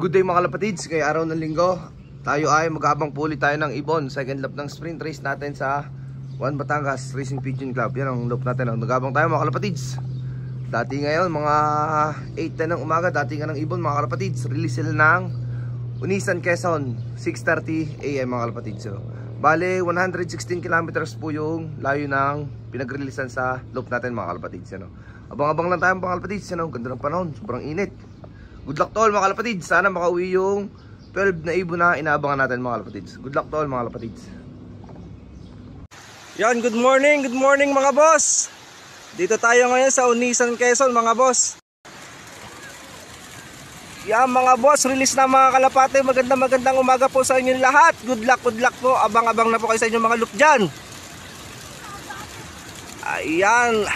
Good day mga kalapatids, ngayong araw ng linggo tayo ay mag-aabang puli tayo ng ibon. Second lap ng sprint race natin sa One Batangas Racing Pigeon Club. Yan ang loop natin, mag-aabang tayo mga kalapatids. Dati ngayon mga 8:10 ng umaga, dati nga ng ibon mga kalapatids. Release sila ng Unisan, Quezon, 6:30 AM mga kalapatids. Bale 116 kilometers po yung layo ng pinag-releasean sa loop natin mga kalapatids. Abang-abang lang tayo mga kalapatids, ganda ng panahon, sobrang init. Good luck to all mga kalapatids. Sana makauwi yung 12 na ibon na inaabangan natin mga kalapatids. Good luck to all mga kalapatids. Yan, good morning mga boss. Dito tayo ngayon sa Unisan, Quezon mga boss. Yan mga boss, release na mga kalapate. Magandang umaga po sa inyong lahat. Good luck po. Abang-abang na po kayo sa inyong mga loop dyan. Ayan,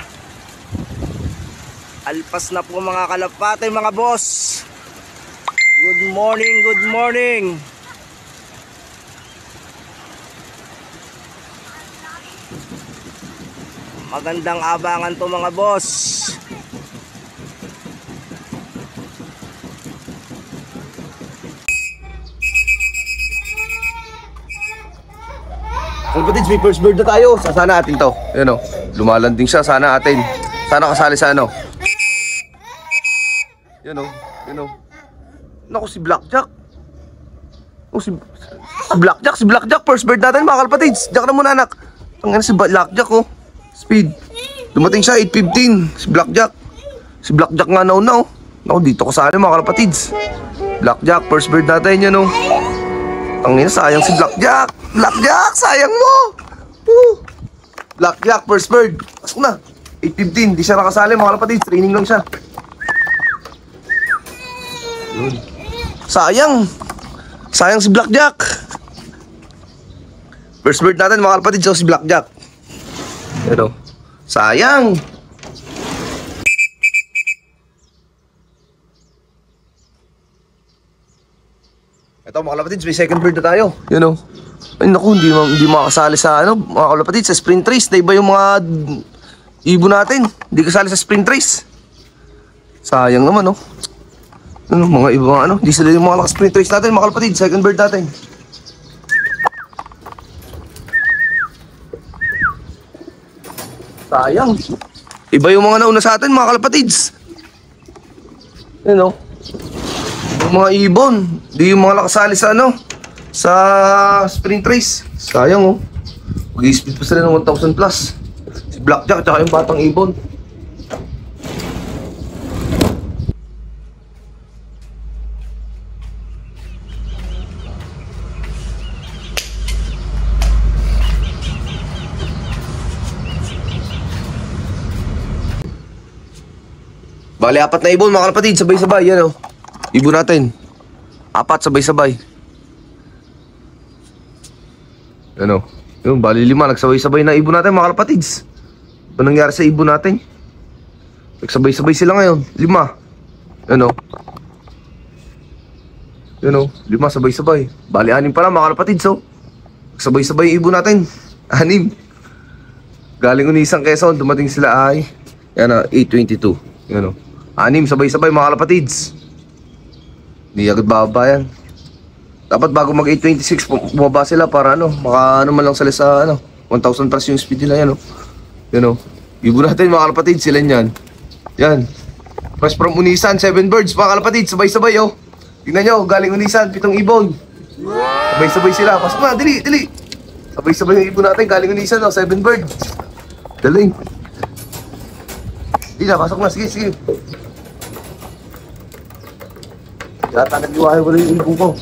alpas na po mga kalapate mga boss. Good morning. Magandang abangan to mga boss. Kalapatids, may first bird na tayo. Sana atin to. Ayan o, lumalanding siya. Sana atin. Sana kasali sa ano. Yan o. Naku, si Blackjack. Oh, si Blackjack. First bird natin mga kalapatids. Jack na muna anak. Ang si Blackjack oh. Speed. Dumating siya 8:15. Si Blackjack nga nauna oh. Naku, dito ko sana mga kalapatids. Blackjack, first bird natin yan oh. Ang sayang si Blackjack. Blackjack, sayang mo. Blackjack, first bird. Pasok na. 8:15. Di siya nakasali mga kalapatids. Training lang siya. Sayang si Blackjack. First bird natin mga kalapatids, si Blackjack. Pero sayang. Ito mga kalapatids, may second bird na tayo. Ay naku, hindi makasali sa mga kalapatids, sa sprint race. Na iba yung mga ibon natin. Hindi kasali sa sprint race. Sayang naman oh. Mga ibang di sila yung mga naka-sprint race natin mga kalapatids. Second bird natin. Sayang. Iba yung mga nauna sa atin mga kalapatids. Yung mga ibon. Di yung mga nakasali sa sa sprint race. Sayang oh. Mag-i-speed pa sila ng 1,000 plus. Si Blackjack at yung batang ibon. Bali, 4 na ibon mga kalapatids, sabay-sabay, yan o. Ibon natin 4 sabay-sabay. Yan o. Yun, bali 5, nagsabay-sabay na ibon natin mga kalapatids. Ano nangyari sa ibon natin? Nagsabay-sabay sila ngayon, 5. Yan o. Yan o, 5 sabay-sabay. Bali 6 pa lang mga kalapatids o. Nagsabay-sabay yung ibon natin, 6. Galing Unisan, Quezon, dumating sila ay yan o, 8:22. Yan o, 6 sabay-sabay mga kalapatids. Hindi agad bababa yan. Dapat bago mag 8:26 bumaba sila para maka man lang sila sa 1,000 plus yung speed nila. Yan o. Ibon natin mga kalapatids, sila yan. Yan. Fresh from Unisan, 7 birds mga kalapatids, sabay-sabay o. Tingnan nyo, galing Unisan, 7 ibon. Sabay-sabay sila. Pasok na, dili. Sabay-sabay yung ibon natin, galing Unisan 7 birds. Galing. Hindi na, pasok na, sige. Yata nag-iwahe ko rin yung ibon ko.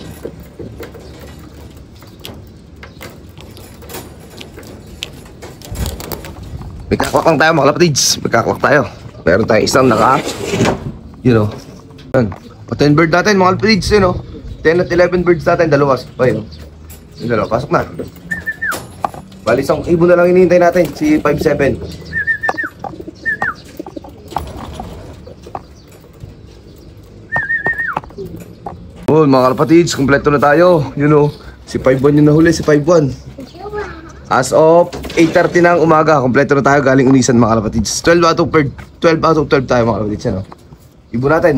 Magkakwak lang tayo mga kalapatids. Meron tayong isang naka yan. 10 bird natin mga kalapatids. 10 at 11 birds natin. Dalawa. Yung dalawa, pasok na. Bali, isang ibon na lang hinihintay natin. Si 5-7. Mga kalapatids, kompleto na tayo. Si 5-1 yung nahuli, si 5-1. As of 8:30 ng umaga, kompleto na tayo galing Unisan mga kalapatids. 12 out of 12 tayo mga kalapatids. Ibon natin.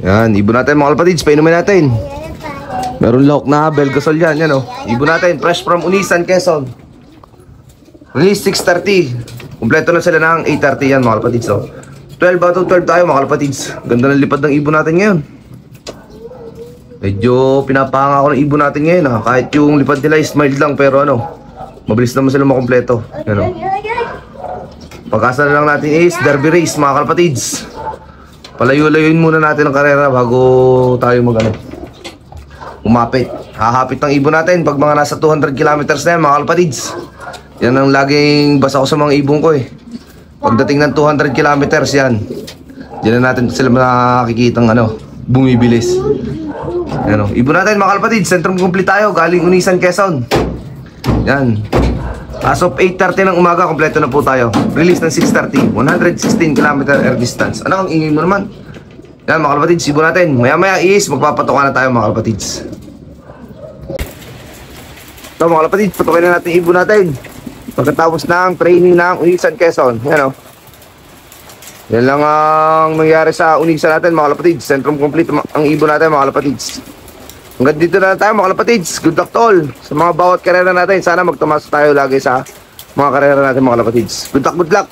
Yan, ibon natin mga kalapatids, painumin natin. Meron lahok na Belgasol yan, yan o. Ibon natin, fresh from Unisan, Quezon. Release 6:30. Kompleto na sila ng 8:30 yan mga kalapatids o. 12 out of 12 tayo mga kalapatids. Ganda ng lipad ng ibon natin ngayon. Medyo pinapahanga ko ng ibon natin ngayon ha. Kahit yung lipad nila is mild lang pero ano, mabilis naman sila makompleto. Yan o. Pagkasa na lang natin is derby race mga kalapatids. Palayo-layuin muna natin ang karera bago tayo umapit. Hahapit ng ibon natin pag mga nasa 200 kilometers na yan mga kalapatids. Yan ang laging basa ko sa mga ibon ko eh. Pagdating ng 200 kilometers yan, diyan na natin sila makikita ng bumibilis. Yan o. Ibon natin mga kalapatids, sentrum complete tayo, galing Unisan, Quezon. Yan. As of 8:30 ng umaga, kompleto na po tayo. Release ng 6:30, 116 km air distance. Ano ang ingay mo naman? Yan mga kalapatids, ibon natin. Maya maya is, magpapatoka na tayo mga kalapatids. Ito mga kalapatids, patukin na natin ibon natin. Pagkatapos ng training ng Unisan, Quezon. Yan o. Yan lang ang nangyari sa Unisan natin mga kalapatids. Centrum complete ang ibon natin mga kalapatids. Hanggang dito na tayo mga kalapatids. Good luck to all sa mga bawat karera natin. Sana magtumas tayo lagi sa mga karera natin mga kalapatids. Good luck, good luck.